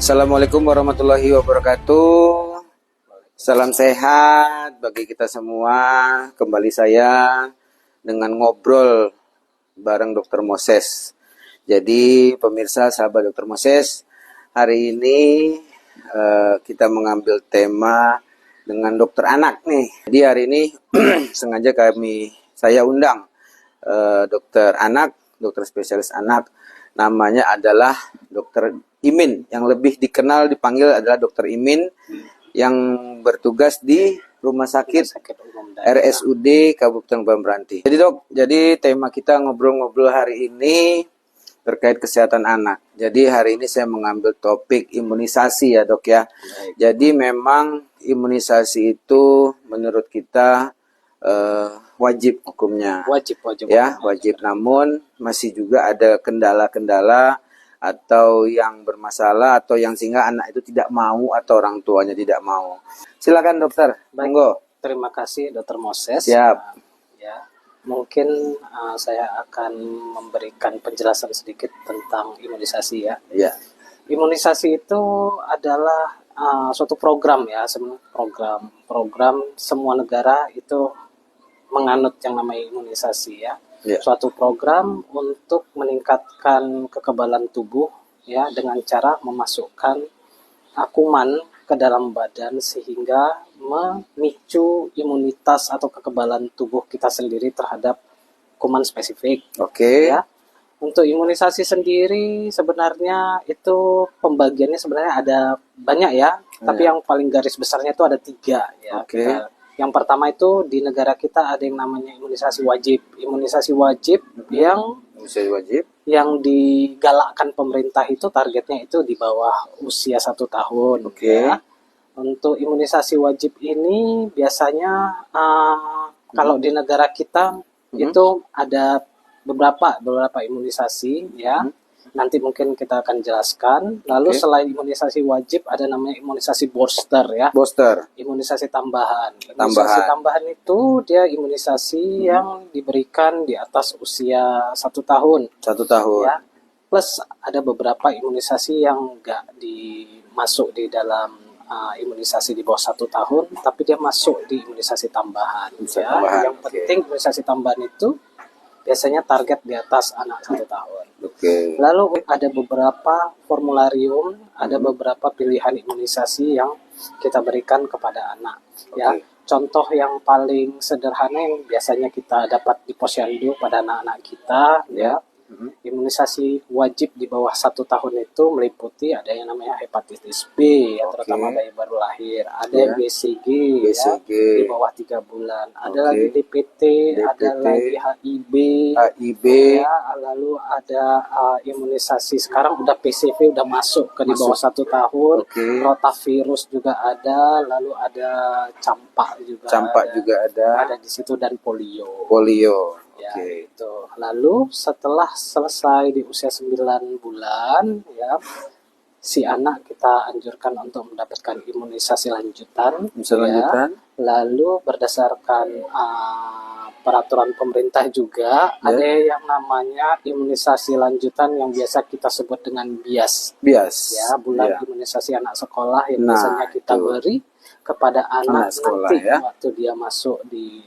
Assalamualaikum warahmatullahi wabarakatuh. Salam sehat bagi kita semua. Kembali saya dengan ngobrol bareng Dr. Moses. Jadi pemirsa sahabat Dr. Moses, hari ini kita mengambil tema dengan dokter anak nih. Jadi hari ini sengaja saya undang dokter anak, dokter spesialis anak. Namanya adalah Dokter Imin, yang lebih dipanggil adalah Dokter Imin, yang bertugas di Rumah Sakit RSUD Kabupaten Bamranti. Jadi dok, tema kita ngobrol-ngobrol hari ini terkait kesehatan anak. Jadi hari ini saya mengambil topik imunisasi ya dok ya. Jadi memang imunisasi itu menurut kita wajib hukumnya. Wajib ya, wajib. Namun masih juga ada kendala-kendala atau yang bermasalah atau yang sehingga anak itu tidak mau atau orang tuanya tidak mau. Silakan dokter. Monggo. Terima kasih Dokter Moses. Siap. Ya, mungkin saya akan memberikan penjelasan sedikit tentang imunisasi ya. Ya. Imunisasi itu adalah suatu program ya, program semua negara itu menganut yang namanya imunisasi ya. Suatu program untuk meningkatkan kekebalan tubuh ya dengan cara memasukkan kuman ke dalam badan sehingga memicu imunitas atau kekebalan tubuh kita sendiri terhadap kuman spesifik. Oke. Ya. Untuk imunisasi sendiri sebenarnya itu pembagiannya sebenarnya ada banyak ya, tapi yang paling garis besarnya itu ada 3 ya. Oke. Yang pertama itu di negara kita ada yang namanya imunisasi wajib. Imunisasi wajib yang digalakkan pemerintah itu targetnya itu di bawah usia 1 tahun. Oke. Ya. Untuk imunisasi wajib ini biasanya kalau di negara kita itu ada beberapa imunisasi ya. Nanti mungkin kita akan jelaskan. Lalu selain imunisasi wajib ada namanya imunisasi booster ya. Booster. Imunisasi tambahan. Imunisasi tambahan itu dia imunisasi yang diberikan di atas usia 1 tahun. 1 tahun. Ya. Plus ada beberapa imunisasi yang enggak dimasuk di dalam imunisasi di bawah 1 tahun, tapi dia masuk di imunisasi tambahan. Yang penting imunisasi tambahan itu biasanya target di atas anak 1 tahun. Lalu ada beberapa formularium, ada beberapa pilihan imunisasi yang kita berikan kepada anak. Ya, contoh yang paling sederhana yang biasanya kita dapat di posyandu pada anak-anak kita, ya. Imunisasi wajib di bawah 1 tahun itu meliputi ada yang namanya hepatitis B, ya, terutama bayi baru lahir. Ada BCG, ya, di bawah 3 bulan. Ada lagi DPT, ada lagi HIV, ya, lalu ada imunisasi sekarang udah PCV udah masuk ke di bawah 1 tahun. Rotavirus juga ada, lalu ada campak juga ada di situ, dan polio. Ya, itu. Lalu setelah selesai di usia 9 bulan ya, si anak kita anjurkan untuk mendapatkan imunisasi lanjutan. Lalu berdasarkan peraturan pemerintah juga ada yang namanya imunisasi lanjutan yang biasa kita sebut dengan BIAS. Ya, bulan imunisasi anak sekolah yang biasanya kita beri kepada anak nanti waktu dia masuk di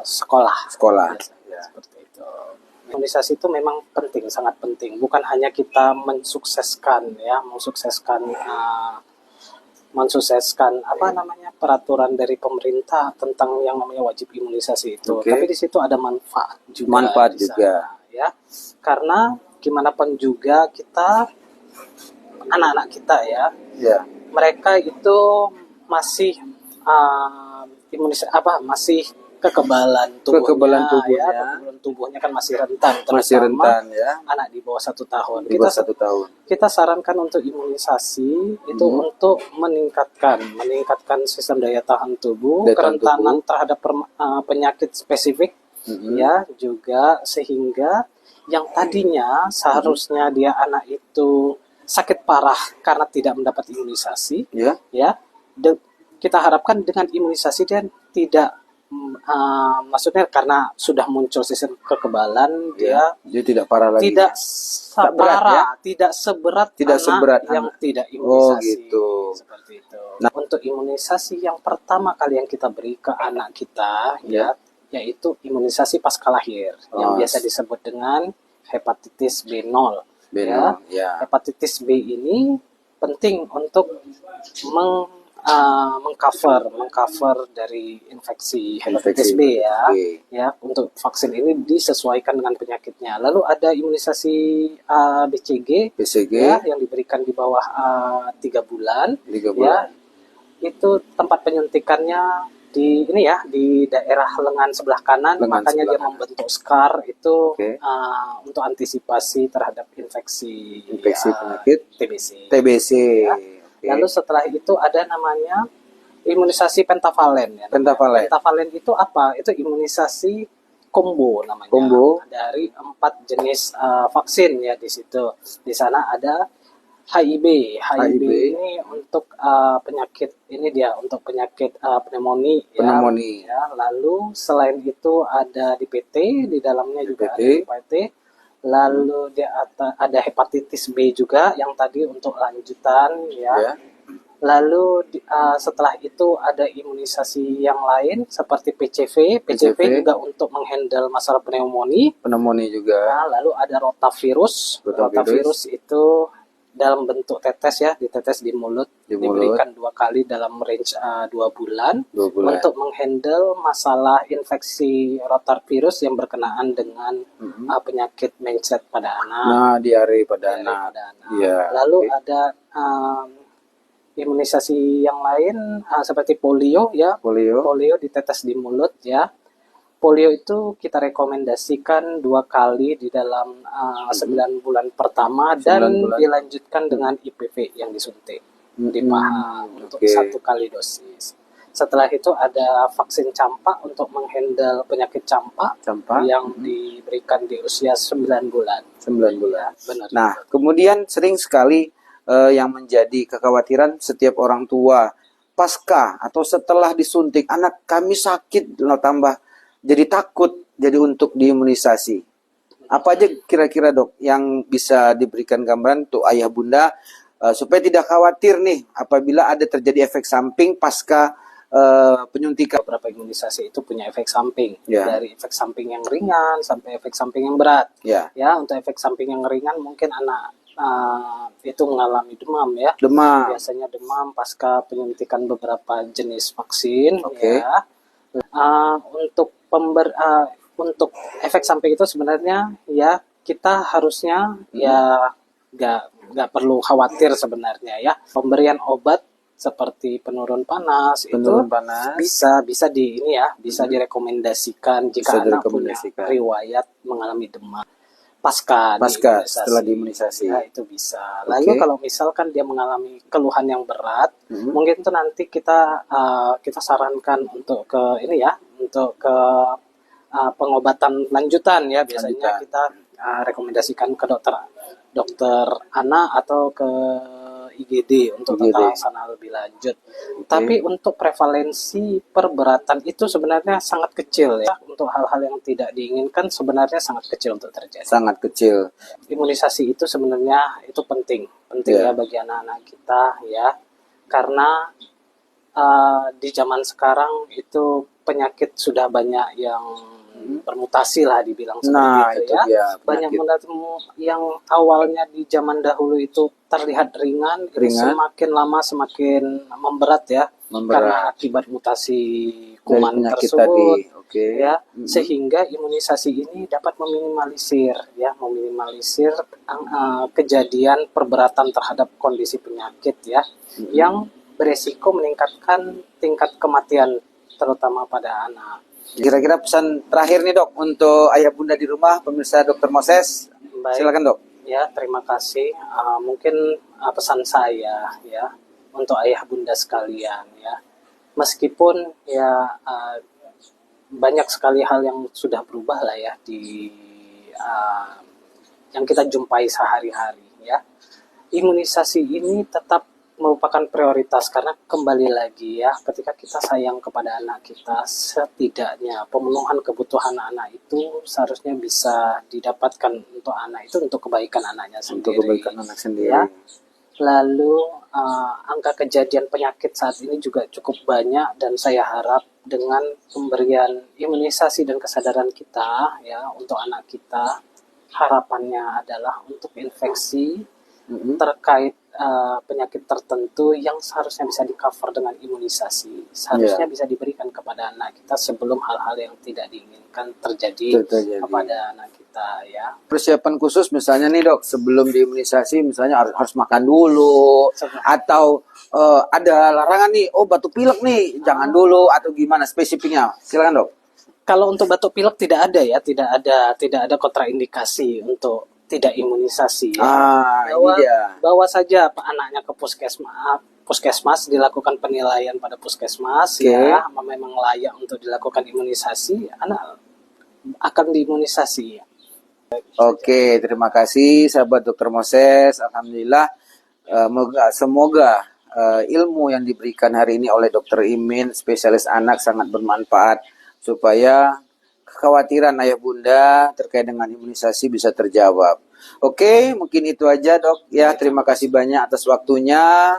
sekolah. Ya, seperti itu. Imunisasi itu memang penting, sangat penting. Bukan hanya kita mensukseskan peraturan dari pemerintah tentang yang namanya wajib imunisasi itu, tapi di situ ada manfaat juga. Ya. Karena gimana pun juga kita anak-anak kita mereka itu masih masih kekebalan tubuhnya kan masih rentan, ya. Anak di bawah 1 tahun. Kita sarankan untuk imunisasi itu untuk meningkatkan sistem daya tahan tubuh, kerentanan terhadap penyakit spesifik, ya, juga sehingga yang tadinya seharusnya dia anak itu sakit parah karena tidak mendapat imunisasi, ya. Kita harapkan dengan imunisasi dia tidak maksudnya karena sudah muncul sistem kekebalan, dia tidak parah lagi. tidak Tak berat, parah, tidak seberat seberat yang anak. tidak imunisasi. Gitu. Seperti itu. Nah, untuk imunisasi yang pertama kali yang kita beri ke anak kita, yaitu imunisasi pasca lahir, yang biasa disebut dengan hepatitis B0. Hepatitis B ini penting untuk mengcover dari infeksi hepatitis B ya. Untuk vaksin ini disesuaikan dengan penyakitnya. Lalu ada imunisasi BCG ya, yang diberikan di bawah 3 bulan. Ya, itu tempat penyuntikannya di daerah lengan sebelah kanan, makanya dia membentuk scar itu untuk antisipasi terhadap infeksi penyakit TBC. Ya. Lalu setelah itu ada namanya imunisasi pentavalen. Pentavalen itu apa? Itu imunisasi combo namanya. Dari 4 jenis vaksin ya di situ. Di sana ada HIV. HIV ini untuk penyakit untuk penyakit pneumonia. Ya. Lalu selain itu ada DPT, di dalamnya juga ada DPT. Lalu dia ada hepatitis B juga yang tadi untuk lanjutan ya. Lalu setelah itu ada imunisasi yang lain seperti PCV juga untuk menghandle masalah pneumonia juga. Nah, lalu ada rotavirus itu dalam bentuk tetes ya, ditetes di mulut. Diberikan 2 kali dalam range 2 bulan untuk menghandle masalah infeksi rotavirus yang berkenaan dengan penyakit mencret pada anak. Nah, diare pada anak. Ya, lalu ada imunisasi yang lain seperti polio ya. Polio ditetes di mulut ya. Polio itu kita rekomendasikan 2 kali di dalam 9 bulan pertama dan dilanjutkan dengan IPV yang disuntik di paha untuk 1 kali dosis. Setelah itu ada vaksin campak untuk menghandle penyakit campak yang diberikan di usia 9 bulan. 9 bulan. Ya, benar. Nah, kemudian sering sekali yang menjadi kekhawatiran setiap orang tua pasca atau setelah disuntik, anak kami sakit, tambah jadi takut jadi untuk diimunisasi. Apa aja kira-kira dok yang bisa diberikan gambaran untuk ayah bunda supaya tidak khawatir nih apabila ada terjadi efek samping pasca penyuntikan? Beberapa imunisasi itu punya efek samping, dari efek samping yang ringan sampai efek samping yang berat. Ya, untuk efek samping yang ringan mungkin anak itu mengalami demam ya. Biasanya demam pasca penyuntikan beberapa jenis vaksin. Ya. Untuk efek samping itu sebenarnya ya kita harusnya ya nggak perlu khawatir sebenarnya ya. Pemberian obat seperti penurun panas bisa direkomendasikan jika anak punya riwayat mengalami demam pasca setelah diimunisasi. Ya, itu bisa. Lalu kalau misalkan dia mengalami keluhan yang berat, mungkin itu nanti kita sarankan untuk ke pengobatan lanjutan ya. Biasanya kita rekomendasikan ke dokter anak atau ke IGD untuk tata laksana lebih lanjut. Tapi untuk prevalensi perberatan itu sebenarnya sangat kecil ya. Untuk hal-hal yang tidak diinginkan sebenarnya sangat kecil untuk terjadi. Sangat kecil. Imunisasi itu sebenarnya itu penting ya bagi anak-anak kita ya. Karena di zaman sekarang itu penyakit sudah banyak yang bermutasi lah dibilang seperti itu ya. Banyak yang awalnya di zaman dahulu itu terlihat ringan. Semakin lama semakin memberat ya. Karena akibat mutasi kuman tersebut ya. Sehingga imunisasi ini dapat meminimalisir kejadian perberatan terhadap kondisi penyakit ya, yang beresiko meningkatkan tingkat kematian terutama pada anak. Kira-kira pesan terakhir nih dok untuk ayah bunda di rumah, pemirsa Dr. Moses. Baik. Silakan dok. Ya, terima kasih. Mungkin pesan saya ya untuk ayah bunda sekalian ya. Meskipun ya banyak sekali hal yang sudah berubah lah ya di yang kita jumpai sehari-hari ya. Imunisasi ini tetap merupakan prioritas karena kembali lagi ya, ketika kita sayang kepada anak kita, setidaknya pemenuhan kebutuhan anak itu seharusnya bisa didapatkan untuk anak itu untuk kebaikan anaknya Untuk sendiri. kebaikan anak sendiri. Ya. Lalu angka kejadian penyakit saat ini juga cukup banyak, dan saya harap dengan pemberian imunisasi dan kesadaran kita ya untuk anak kita, harapannya adalah untuk infeksi terkait penyakit tertentu yang seharusnya bisa di-cover dengan imunisasi, seharusnya bisa diberikan kepada anak kita sebelum hal-hal yang tidak diinginkan terjadi kepada anak kita ya. Persiapan khusus misalnya nih dok, sebelum diimunisasi misalnya harus makan dulu, atau ada larangan nih, oh batuk pilek nih jangan dulu, atau gimana spesifiknya? Silakan dok. Kalau untuk batuk pilek tidak ada ya, tidak ada kontraindikasi untuk tidak imunisasi ya. Bawa saja anaknya ke puskesmas, dilakukan penilaian pada puskesmas ya, memang layak untuk dilakukan imunisasi, anak akan diimunisasi ya. Oke, terima kasih sahabat Dr. Moses. Alhamdulillah, semoga ilmu yang diberikan hari ini oleh Dr. Imin, spesialis anak, sangat bermanfaat supaya kekhawatiran ayah bunda terkait dengan imunisasi bisa terjawab. Oke, mungkin itu aja dok. Ya, terima kasih banyak atas waktunya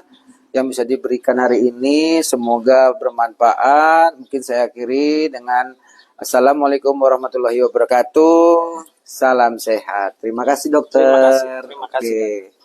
yang bisa diberikan hari ini. Semoga bermanfaat. Mungkin saya akhiri dengan Assalamualaikum warahmatullahi wabarakatuh. Salam sehat. Terima kasih dokter. Terima kasih.